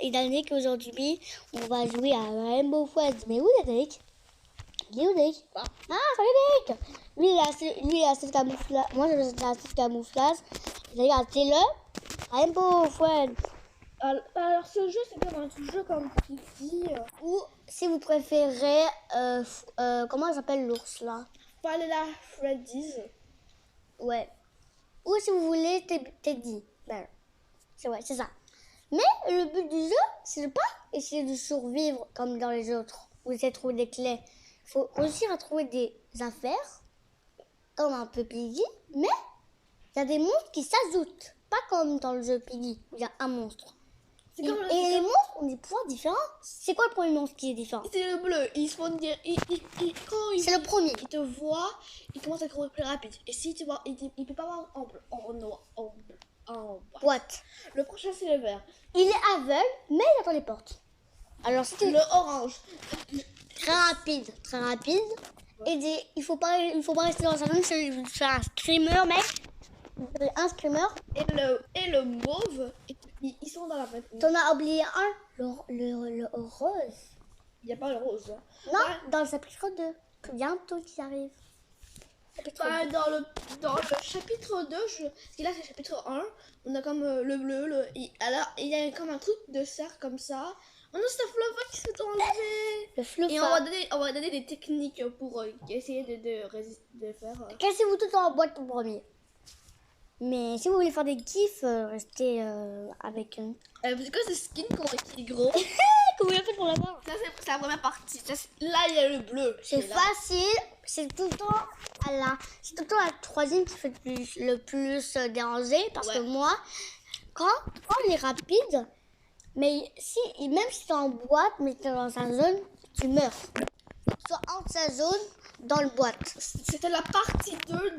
et Danick, aujourd'hui, on va jouer à Rainbow Friends. Mais où est Danick? Il est où Danick? Ah, salut Danick! Lui, il a assez de camouflage. Moi, j'ai assez de camouflage. D'ailleurs, c'est le Rainbow Friends. Alors, ce jeu, c'est comme un jeu comme qui dit... Ou, si vous préférez, comment s'appelle l'ours, là? Vanilla Freddy's. Ouais. Ou si vous voulez, Teddy. Ben, c'est vrai, c'est ça. Mais le but du jeu, c'est de pas essayer de survivre comme dans les autres. Vous essayez de trouver des clés. Il faut réussir à trouver des affaires, comme un peu Piggy, mais il y a des monstres qui s'ajoutent. Pas comme dans le jeu Piggy, où il y a un monstre. Et les monstres ont des pouvoirs différents. C'est quoi le premier monstre qui est différent? C'est le bleu. Il se font dire... C'est le premier. Il te voit, il commence à courir plus rapide. Et si tu vois, il peut pas voir en Boîte. Le prochain, c'est le vert. Il est aveugle, mais il attend les portes. Alors, si tu... Le orange. Très rapide. Ouais. Et il faut pas rester dans sa zone, c'est faire un screamer, mec. Un screamer. Et le mauve, ils sont dans la fête. T'en as oublié un, le rose. Il n'y a pas le rose. Non, dans le chapitre 2. Bientôt qui arrive. Dans le chapitre 2, parce que là c'est le chapitre 1, on a comme le bleu, alors il y a comme un truc de cercle comme ça. Oh non, c'est un Fluffa qui s'est enlevé. Le Fluffa. Et on va donner des techniques pour essayer de faire. Cassez-vous tout en boîte pour premier. Mais si vous voulez faire des gifs, restez avec eux. Parce que c'est skin qui est gros. Comment il a fait pour l'avoir? Ça c'est la première partie. Là il y a le bleu. C'est facile. C'est tout le temps la troisième qui fait le plus déranger. Parce que moi, quand on est rapide, mais même si t'es en boîte, mais t'es dans sa zone, tu meurs. Soit entre sa zone, dans le boîte. C'était la partie 2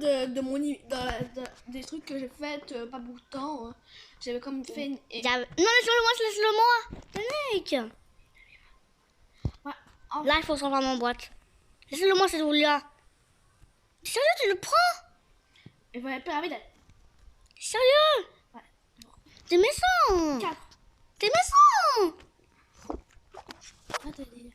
des trucs que j'ai fait pas beaucoup de temps. Hein. J'avais comme fait une... Non, laisse-le moi, Danick. Ouais, là, il faut s'en faire en boîte. Laisse-le moi, c'est là. Sérieux, tu le prends? Il va être rapide. Sérieux? Ouais. T'es méchant. 4. T'es méchant. Quoi te dire?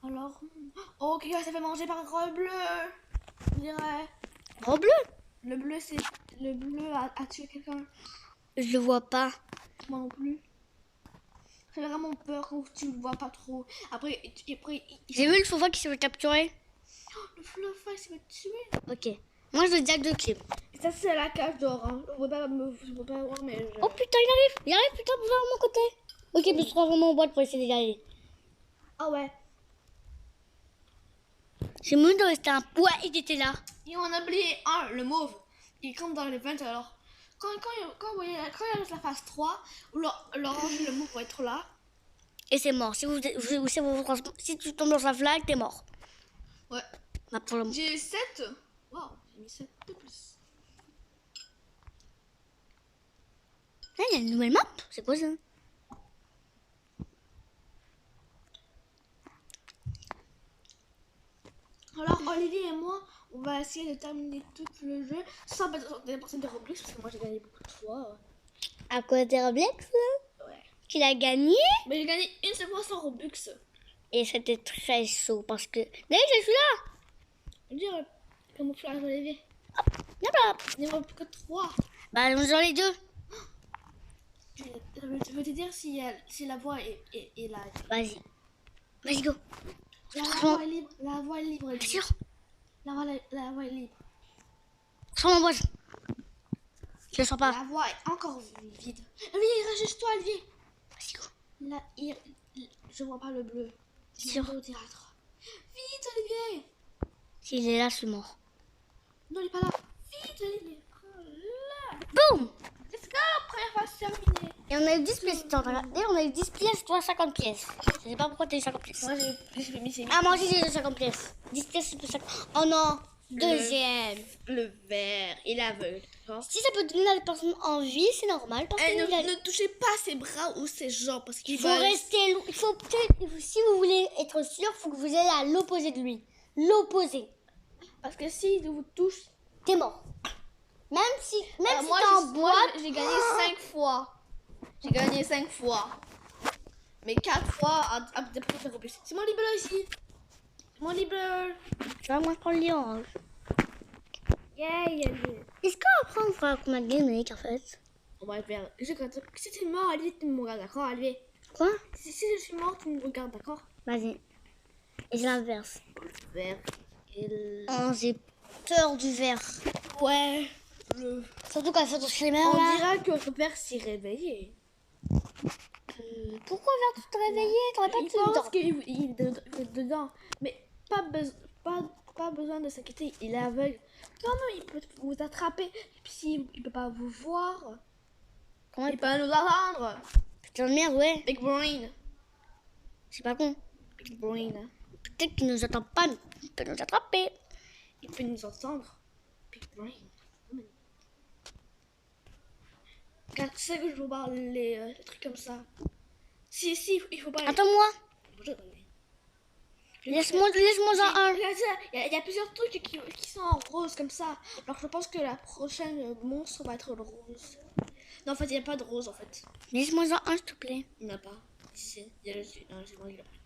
Alors, oh, quelqu'un s'est fait manger par un gros bleu. Je dirais. Gros bleu? Le bleu a tué quelqu'un. Je le vois pas. Moi non plus. J'ai vraiment peur quand tu le vois pas trop. Après j'ai vu le Fluffa qui s'est fait capturer. Oh, le Fluffa il s'est fait tuer. Ok. Moi je veux déjà 2 clips. Et ça c'est la cage d'or. Hein. Je peux pas voir mais. Oh putain il arrive putain pour voir mon côté. Ok, je me suis vraiment en boîte pour essayer d'y aller. Ah ouais. J'ai mieux de rester un... Ouais, il était là. Et on a oublié un, le mauve. Il compte dans l'event alors. Quand il y a la phase 3, l'orange et le mauve vont être là. Et c'est mort. Si tu tombes dans sa flag, t'es mort. Ouais. Bah, pour le... J'ai 7. Wow, j'ai mis 7 de plus. Ah, il y a une nouvelle map. C'est quoi ça? Alors, Olivier et moi, on va essayer de terminer tout le jeu sans dépenser de Roblox parce que moi j'ai gagné beaucoup de fois. À quoi t'es Roblox là? Ouais. Tu l'as gagné? Mais j'ai gagné une seule fois sans Robux. Et c'était très chaud parce que... D'ailleurs, je suis là! Je veux dire, camouflage Olivier. Y'a pas. Il n'y en a plus que 3. Bah, on joue les 2. Je veux te dire si la voie est là. Vas-y. Vas-y, go. La voie est libre. La voie est libre. T'es sûr? La voie est libre. Sur mon boîte. Je le sens pas. La voie est encore vide. Olivier, reste juste toi, Olivier. Vas-y, go. Là, je vois pas le bleu. Sûr. Au théâtre. Vite, Olivier. S'il est là, je suis mort. Non, il est pas là. Vite, Olivier. Oh là. Boum! Let's go, première phase terminée. Et on a eu 10 pièces. D'ailleurs, on a eu 10 pièces, toi 50 pièces. Je sais pas pourquoi t'as eu 50 pièces. Moi, j'ai mis Ah, moi aussi j'ai eu 50 pièces. 10 pièces, c'est plus 50. Oh non! Deuxième. Le vert et l'aveugle. Si ça peut donner à la personne en vie, c'est normal. Parce que Ne touchez pas ses bras ou ses jambes. Parce qu'il faut rester. Si vous voulez être sûr, il faut que vous ayez à l'opposé de lui. L'opposé. Parce que s'il vous touche, T'es mort. moi, boîte. j'ai gagné 5 fois. J'ai gagné 5 fois. Mais 4 fois à des préférés au plus. C'est mon libellule ici. C'est mon libellule. Tu vois, moi, je prends le lion. Yeah, yeah, yeah. Est-ce qu'après, on fera combien de gameplay, en fait? On va faire. Si tu es mort, allez, tu me regardes, d'accord? Allez. Quoi? Si je suis mort, tu me regardes, d'accord? Vas-y. Et c'est l'inverse. Vert. Et le... Oh, j'ai peur du verre. Ouais. Le... Surtout quand il fait ton streamer, On là. dira que le père s'est réveillé. Pourquoi vers te réveiller? T'aurais pas Il pu le pense temps. qu'il est dedans. Mais pas besoin de s'inquiéter, il est aveugle. Comment il peut vous attraper? Et puis s'il il peut pas vous voir, Comment il peut pas nous attendre. Putain de merde, ouais. Big brain. C'est pas con. Big brain. Peut-être qu'il nous attend pas, mais il peut nous attraper. Il peut nous entendre. Big brain. Regarde, tu sais que je veux voir les trucs comme ça. Si, il faut pas... Attends-moi. Bonjour. Laisse-moi en un. Regarde ça, il y a plusieurs trucs qui sont en rose comme ça. Alors je pense que la prochaine monstre va être le rose. Non, en fait, il n'y a pas de rose en fait. Laisse-moi en un, s'il te plaît. Il n'y en a pas. Ici, il y a le sud. Non, c'est moi qui l'ai pris.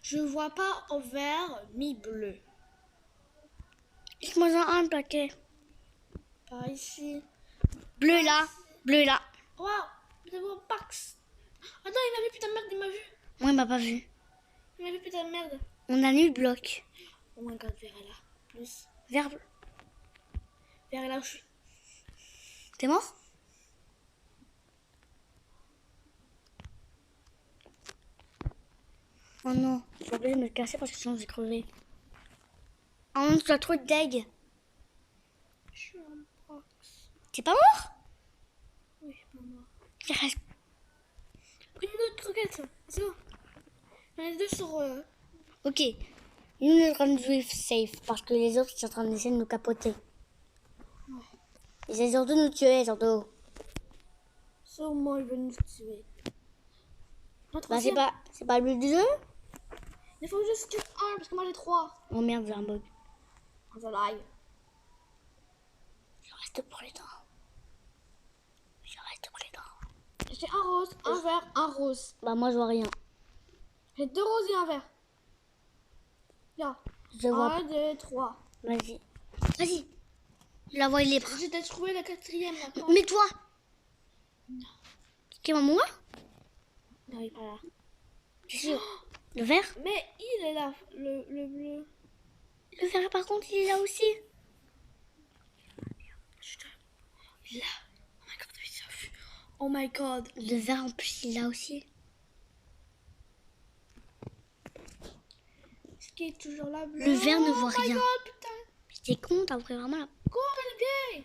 Je vois pas en vert mi bleu. Laisse-moi en un, paquet. Par ici. Bleu là. Bleu là. Waouh, nous avons Pax. Attends, il m'a vu, putain de merde, il m'a vu. Moi, il m'a pas vu. Il m'a vu, putain de merde. On a nul bloc. Oh my god, vert est là. Plus. Vert. Vert est là où je suis. T'es mort? Oh non, j'ai oublié de me casser parce que sinon j'ai crevé. Oh non, tu as trop de deg. Je suis en box. T'es pas mort? Oui, maman. Il reste. Une autre roquette. C'est bon. On est deux sur. Ok. Nous, on est en train de jouer safe parce que les autres sont en train d'essayer de nous capoter. Ils essaient surtout de nous tuer, surtout. Sûrement, il veut nous tuer. Bah, c'est pas le but du jeu? Il faut juste que un parce que moi j'ai 3. Oh merde, j'ai un bug. Ça lag. Je reste prudent. Je reste prudent. J'ai un rose, un vert, un rose. Bah, moi, je vois rien. J'ai 2 roses et un vert. Là. Je vois 1, 2, 3. Vas-y. Vas-y. Je la vois libre. J'ai peut-être trouvé la 4e maintenant. Mais toi? Qui est moi? Non, il est pas là. C'est sûr. Le vert? Mais il est là, le bleu. Le vert, par contre, il est là aussi. Il est là. Oh my god, il s'est vu. Oh my god. Le vert, en plus, il est là aussi. Est-ce qu'il est toujours là, bleu? Le vert ne voit Oh my rien. god, putain. Mais t'es con, t'as pris vraiment là. Cours, le gay.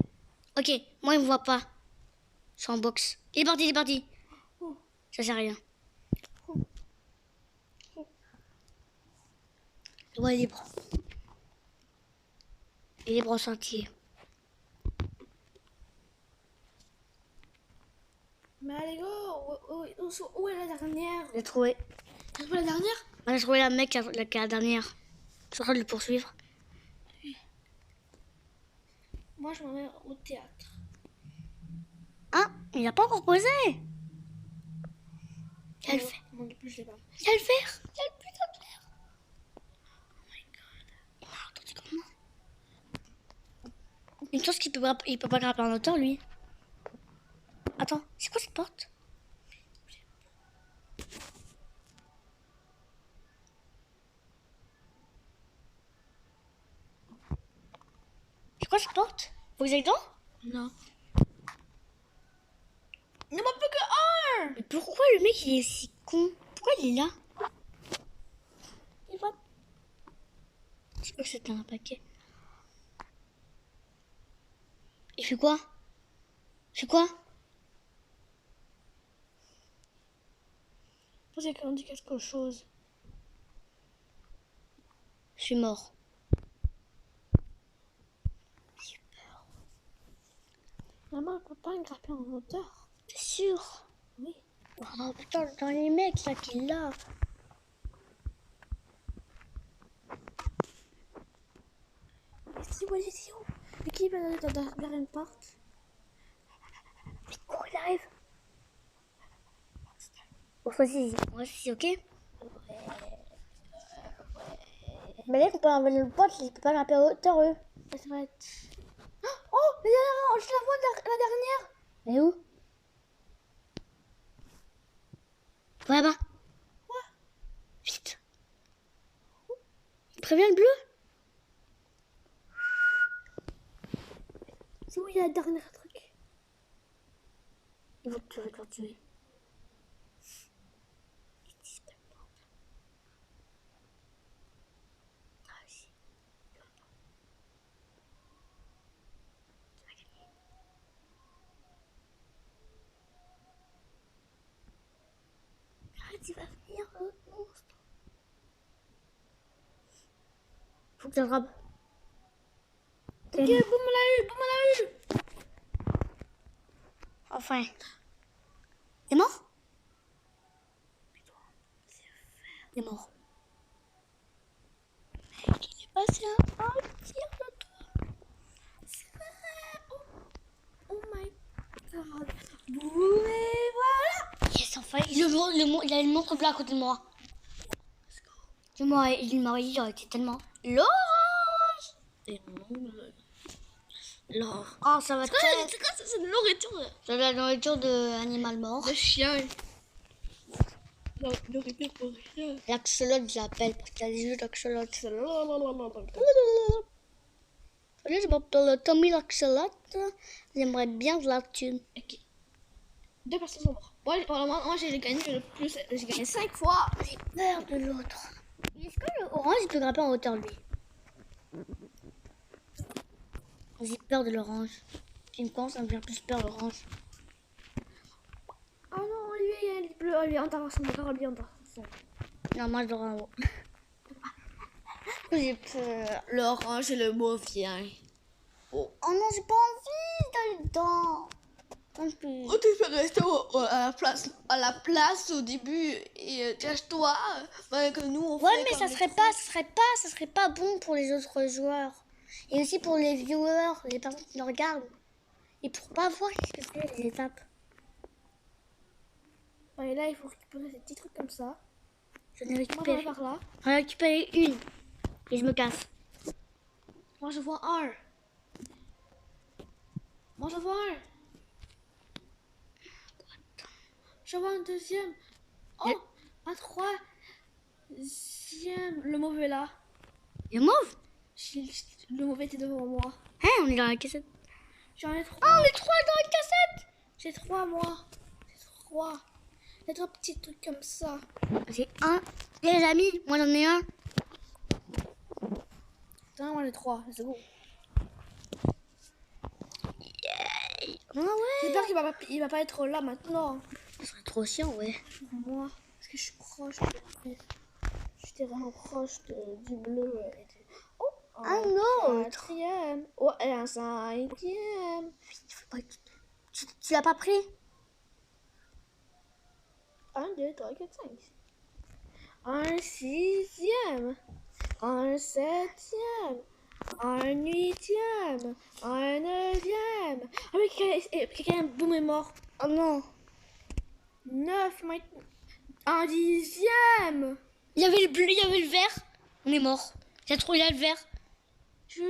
Ok, moi, il me voit pas. Je suis en box. Il est parti, il est parti. Oh. Ça sert à rien. Oh. Oh. Ouais, il est libre. Il est libre en sentier. Mais allez, go. Où est la dernière? J'ai trouvé. T'as trouvé la dernière? J'ai trouvé la mec qui a la dernière. Je suis en train de le poursuivre. Moi, je m'en vais au théâtre. Ah, il a pas encore posé. Il y a le fer. Non, plus, je sais pas. Il y a le fer. Il y a le putain de fer. Oh my god. Il m'a entendu comment? Une chose qu'il il peut pas grimper en hauteur, lui. Attends, c'est quoi cette porte? C'est quoi cette porte? Faut que j'aille dedans? Non. Il ne manque plus que un. Mais pourquoi le mec il est si con? Pourquoi il est là? Il va. Je crois que c'était un paquet. Il fait quoi? Il fait quoi? Je pensais qu'on dit quelque chose. Je suis mort. Maman, elle peut pas grimper en hauteur. T'es sûr? Oui. Oh putain, dans les mecs là qu'il a. C'est où, elle est où? Mais qui va derrière une porte? Vite, cours, il arrive. On reste ici, ok? Mais là, on peut enlever le pote, il peut pas grimper à hauteur, eux. Ça va être... Oh, mais je la vois la dernière. Mais où? Ouais, là-bas. Ouais. Vite. Préviens le bleu. C'est où il y a la dernière truc? Il va te tuer, il va te tuer. Il va venir, le monstre. Faut que tu l'attrapes. Ok, boum, on l'a eu. Enfin. T'es mort? Il est mort. Mec, il est passé un tir de toi. C'est vrai. Oh my god. Boum, et voilà. Yes, enfin, il y a le monstre blanc à côté de moi. Il aurait été tellement... L'orange. Et l'or. Oh, ça va être... C'est quoi ça? C'est de nourriture. C'est de la nourriture d'animal mort. De chien. Nourriture pour chien. L'axolote, je l'appelle, parce qu'il y a des jeux d'axolote. Salut, je m'appelle Tommy l'axolote. J'aimerais bien de la thune. Ok. 2 personnes sont mortes. Moi j'ai gagné le plus. J'ai gagné 5 fois. J'ai peur de l'autre. Est-ce que l'orange, il peut grimper en hauteur, lui? J'ai peur de l'orange. Qui me commence à me faire plus peur, l'orange. Oh non, lui il est bleu. Il est en terrasse. Encore lui en terrasse. Non, moi, je dors en haut. J'ai peur. L'orange et le mauvais. Oh non, j'ai pas envie d'aller dedans. Oh, tu peux rester à la place au début et cache-toi que nous on Ouais, fait mais comme ça serait pas bon pour les autres joueurs. Et aussi pour les viewers, les personnes qui nous regardent. Et pour pas voir ce que c'est les étapes. Et là il faut récupérer ces petits trucs comme ça. J'en ai Moi récupéré. je vais par là. J'en ai récupéré une. Et je me casse. Moi je vois un. Moi je vois un. Je vois un deuxième. Oh, un troisième. Le mauvais là. Il est mauve. Le mauvais était devant moi. Hein, on est dans la cassette. J'en ai 3. Oh, on est trois dans la cassette. J'ai 3 moi. J'ai 3. J'ai 3 petits trucs comme ça. J'ai un. Les amis, moi j'en ai un. Attends, moi j'ai 3. C'est bon. Ah ouais. J'espère qu'il va pas être là maintenant. Ça serait trop chiant, ouais. Moi, parce que je suis proche. J'étais vraiment proche du bleu. Oh, Un autre. Quatrième. Oh, et un cinquième. Faut pas que tu l'as pas pris? 1, 2, 3, 4, 5. Un sixième. Un septième. Un huitième. Un neuvième. Ah oui, quelqu'un boum est mort. Oh non. 9 maintenant. Un dixième. Il y avait le bleu, il y avait le vert. On est mort. J'ai trouvé là le vert. Vous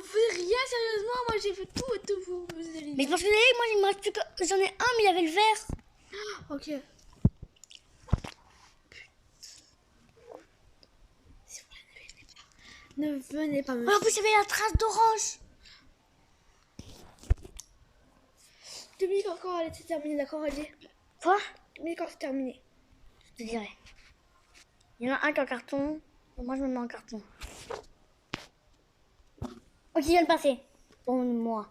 faites rien sérieusement, moi j'ai fait tout et tout vous allez. Mais parce que moi il me reste plus que. J'en ai un, mais il y avait le vert. Ok. Ne venez pas me. En plus, il y avait la trace d'orange. Demi quand elle était terminée, d'accord, allez. Quoi? Demi quand c'est terminé. Je te dirais. Il y en a un qui est en carton. Moi, je me mets en carton. Ok, il vient de passer. Pour moi.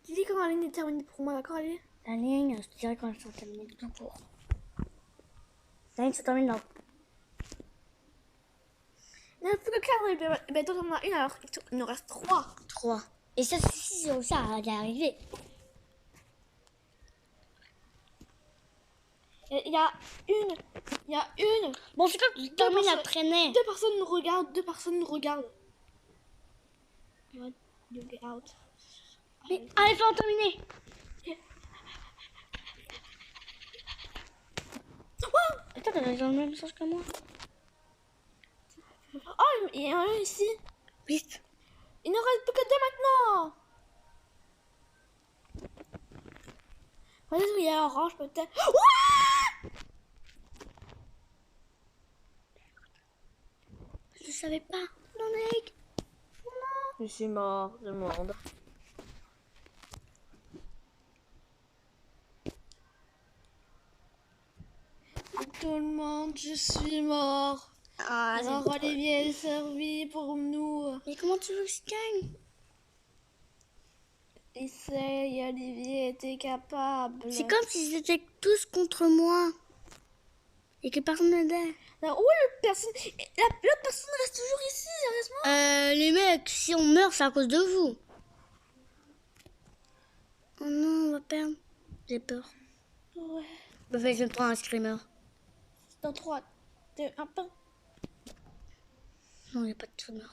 Tu dis quand la ligne est terminée pour moi, d'accord, allez. La ligne, je te dirais quand elle sera terminée tout court. La ligne se termine là. Il n'y a plus que 4, et ben toi t'en as une, alors il nous reste 3. 3. Et ça, si c'est ça à y arriver. Il y a une. Bon, c'est quand tu termines la traînée. 2 personnes nous regardent, 2 personnes nous regardent. You get out. Mais allez, faut en terminer. Attends, t'as le même message que moi. Oh, il y en a un ici. Vite. Il ne reste plus que 2 maintenant. Peut-être qu'il y a orange, peut-être. Ouais! Je savais pas. Dominique. Je suis mort du monde. Tout le monde, je suis mort. Ah, Alors Olivier est servi pour nous. Mais comment tu veux que je gagne? Essaye, Olivier était capable. C'est comme s'ils étaient tous contre moi. Et que personne n'aidait. Alors, où est l'autre personne? L'autre personne reste toujours ici, sérieusement? Les mecs, si on meurt, c'est à cause de vous. Oh non, on va perdre. J'ai peur. Ouais. Bah, je vais prendre un screamer. Dans 3, 2, 1, pas. Non, il n'y a pas de screamer.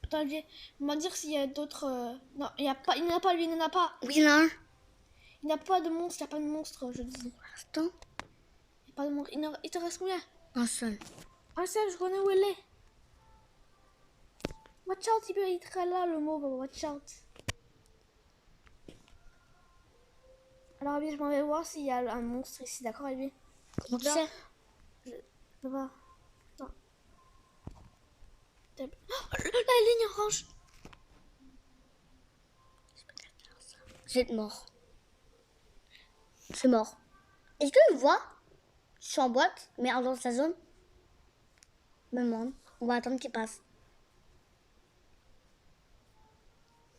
Attends, Olivier, on va dire s'il y a d'autres. Non, il n'y en a pas, lui, il n'en a pas. Oui, il y en a un. Il n'y a pas de monstre, il n'y a pas de monstre, je dis. Attends. Il n'y a pas de monstre. Il te reste combien? Un seul. Un seul, je connais où il est. Watch out, il peut être là, le mot, watch out. Alors, Olivier, je m'en vais voir s'il y a un monstre ici, d'accord, Olivier? Comment tu Là. sais? Je peux pas. Non. Oh, la ligne orange. C'est mort. C'est mort. Est-ce que tu vois? Je suis en boîte, mais dans sa zone. Me demande. On va attendre qu'il passe.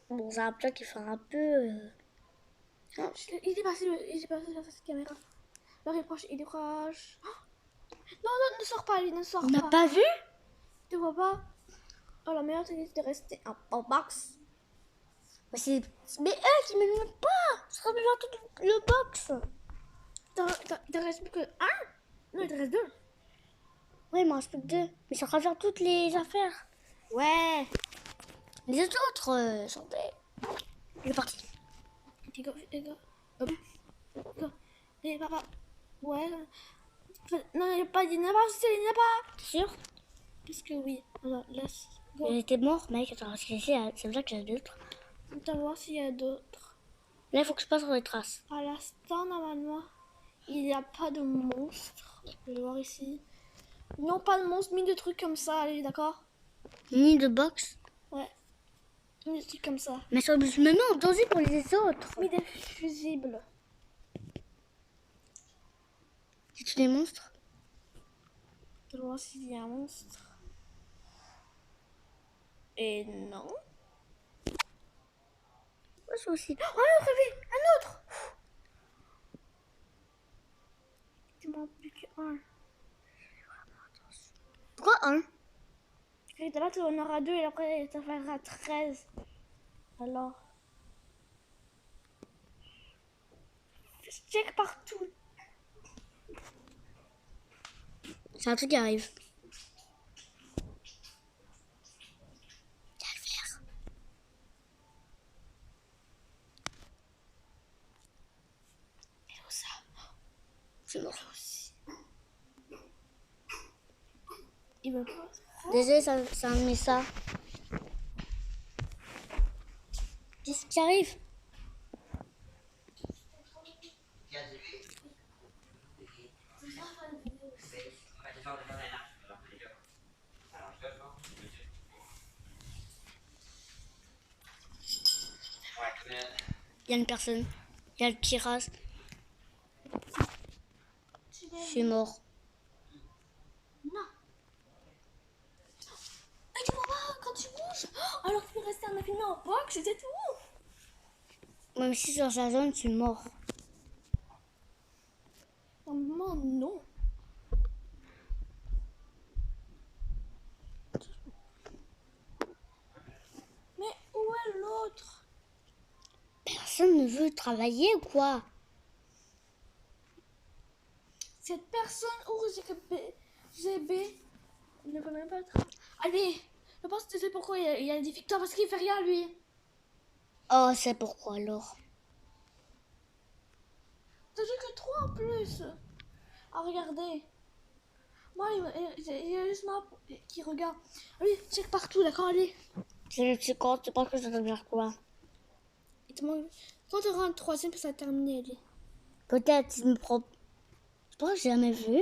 Bon, c'est un plat qui fait un peu... Il est passé sur cette caméra. Alors, il est proche. Oh, non, non, ne sors pas, lui, ne sors On n'a pas. pas vu? Tu vois pas? Oh, la meilleure technique de rester en box. Mais eux qui me demandent pas. Je serais besoin tout le box. Il te reste plus que 1? Non, il te reste 2. Ouais, il m'en reste plus que 2. Mais ça fera faire toutes les affaires. Ouais. Les autres sont des... Il est parti. Les gars. Et papa. Ouais. Non, il n'y en a pas, il n'y en a pas. T'es sûr? Parce que oui. Alors, laisse. Il était mort, mec. Attends, c'est vrai que j'ai d'autres. On va voir s'il y a d'autres. Là, il faut que je passe sur les traces. À l'instant, normalement, il n'y a pas de monstre. Je vais voir ici. Non, pas de monstre, mais de trucs comme ça, allez, d'accord? Ni de box. Ouais. Des trucs comme ça. Mais je me mets en danger pour les autres. Mais des fusibles. C'est tous des monstres? Je vais voir s'il y a un monstre. Et non. Moi, je aussi. Oh, un autre, oui, un autre. Il manque plus qu'un. Pourquoi un? Et là, tu en auras 2 et après, ça fera 13. Alors. Je check partout. C'est un truc qui arrive. Je vais le faire. Et où ça? C'est mort. Il veut pas. Désolé, ça a mis ça. Qu'est-ce qui arrive? Il y a une personne. Il y a le tirage. Je suis mort. Non. Ah, tu vois pas quand tu bouges. Alors tu peux rester un film en box, c'était tout. Même si sur sa zone, je suis mort. Normalement, non. Mais où est l'autre? Personne ne veut travailler ou quoi? Cette personne ou GB ne veut même pas être. Allez, Je pense que tu sais pourquoi il a des victoires, parce qu'il fait rien, lui. Oh, c'est pourquoi alors? T'as joué que 3 en plus. Ah, regardez. Moi, il y a juste moi qui regarde. Allez, check partout, d'accord, allez. C'est quand tu penses que ça doit faire quoi? Il te manque... Quand tu auras un troisième, ça va terminer, allez. Peut-être, si je me prends... Je pense que j'ai jamais vu.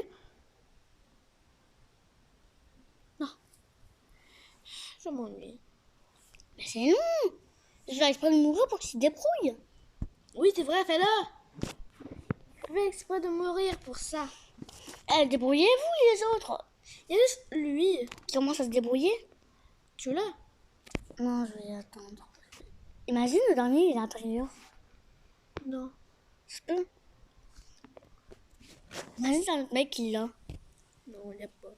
Non. Je m'ennuie. Mais c'est long. Je vais exprès de mourir pour qu'il se débrouille. Oui, c'est vrai, fais-le. Je fais exprès de mourir pour ça. Eh, débrouillez-vous les autres. Il y a juste lui. Qui commence à se débrouiller. Tu l'as? Non, je vais attendre. Imagine le dernier, il est à l'intérieur. Non. Je peux. Imagine c'est un autre mec qui l'a. Non, il n'y a pas.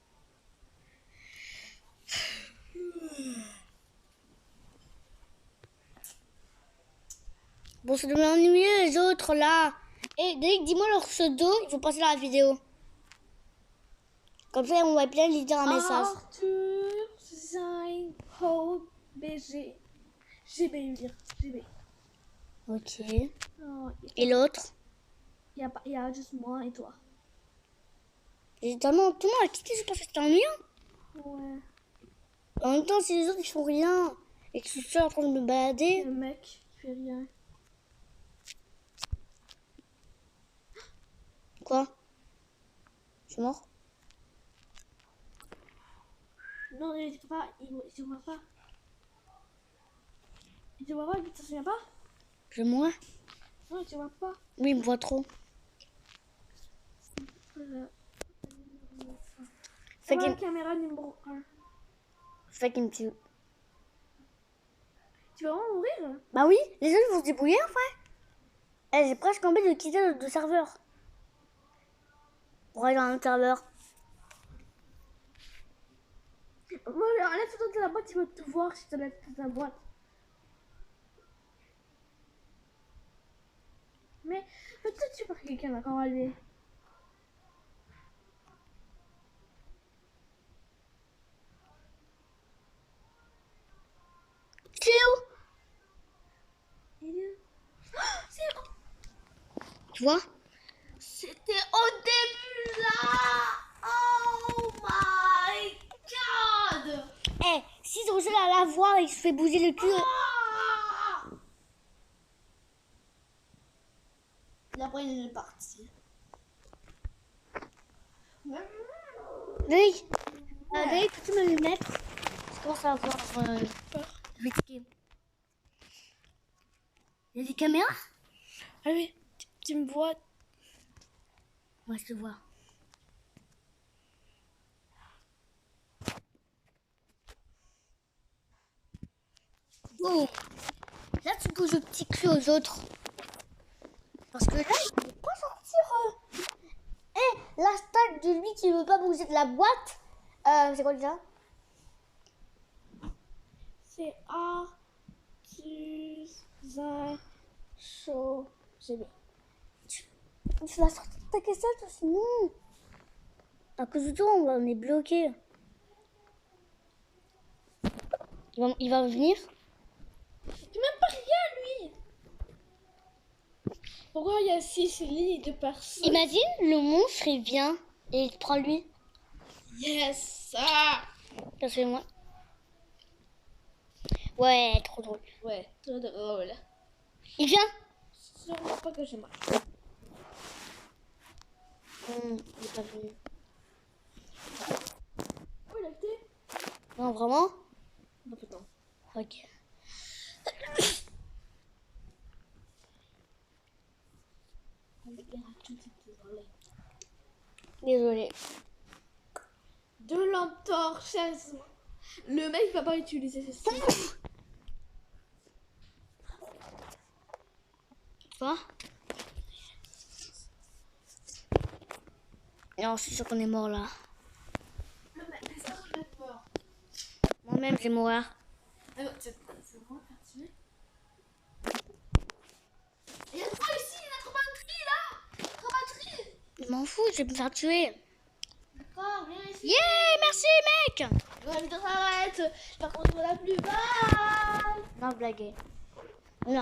Bon, ça devient ennuyeux les autres là. Et Derek, dis-moi leur pseudo, il faut passer dans la vidéo. Comme ça, on va bien lui dire un message. Arthur, Zain, Ho, BG. GB, il veut dire. GB. Ok. Oh, Et l'autre? il y a juste moi et toi. Et tellement, tout le monde a quitté, je pense que c'était ennuyant. Ouais. En même temps, si les autres ils font rien et que je suis seule en train de me balader. Le mec qui fait rien. Quoi? Je suis mort? Non, il te voit pas. Il te voit pas. Il te voit pas, il te souvient pas? Je moi? Non, il te voit pas. Oui, il me voit trop. C'est Fait la qu'il caméra numéro 1. fait qu'il me tue. Tu vas vraiment mourir? Bah oui, les autres vont se débrouiller en vrai. Eh, j'ai presque envie de quitter le serveur. Pour aller dans un autre serveur. Moi, enlève-toi de la boîte, il veut te voir si tu enlèves de la boîte. Mais peut-être tu par quelqu'un là quand on va aller. C'est où? Il est où? Oh, c'est où? Tu vois? C'était au début là! Oh my god! Eh, si ils réussit à la voir et il se fait bouger le cul. Ah! Et après il est parti. Derek, Derek, peux-tu me le mettre? Je commence à avoir risqué. Il y a des caméras? Ah oui, tu me vois. Ouais, je te vois. Oh, là tu bouges le petit cul aux autres. Parce que là, il ne peut pas sortir. Eh, la stack de lui qui ne veut pas bouger de la boîte. C'est quoi déjà? C'est Arthur Zain Chaud GB. Tu vas sortir de ta cassette sinon. À cause de toi, on est bloqué. Il va venir. C'est même pas rien lui. Pourquoi il y a 6 lignes de personnes? Imagine, le monstre, il vient et il te prend lui. Yes, ça. Parce que moi. Ouais, trop drôle. Ouais, trop drôle. Il vient. Sûrement pas que j'ai mal. Il est pas venu. Oh, il a été. Non, vraiment? Non, putain. Ok. Désolée. 2 lampes torches. Le mec va pas utiliser ce style. Quoi? Non, je suis sûre qu'on est mort là. Non, mais ça, j'ai peur. Moi-même, je vais mourir. Alors, c'est vraiment faire tuer. Il y a trop ici, il y a trop batterie là. Trop batterie. Je m'en fous, je vais me faire tuer. D'accord. fort, viens ici. Yeah, merci mec. La vidéo s'arrête. Par contre, on la plus bas. Non, blaguez. Non.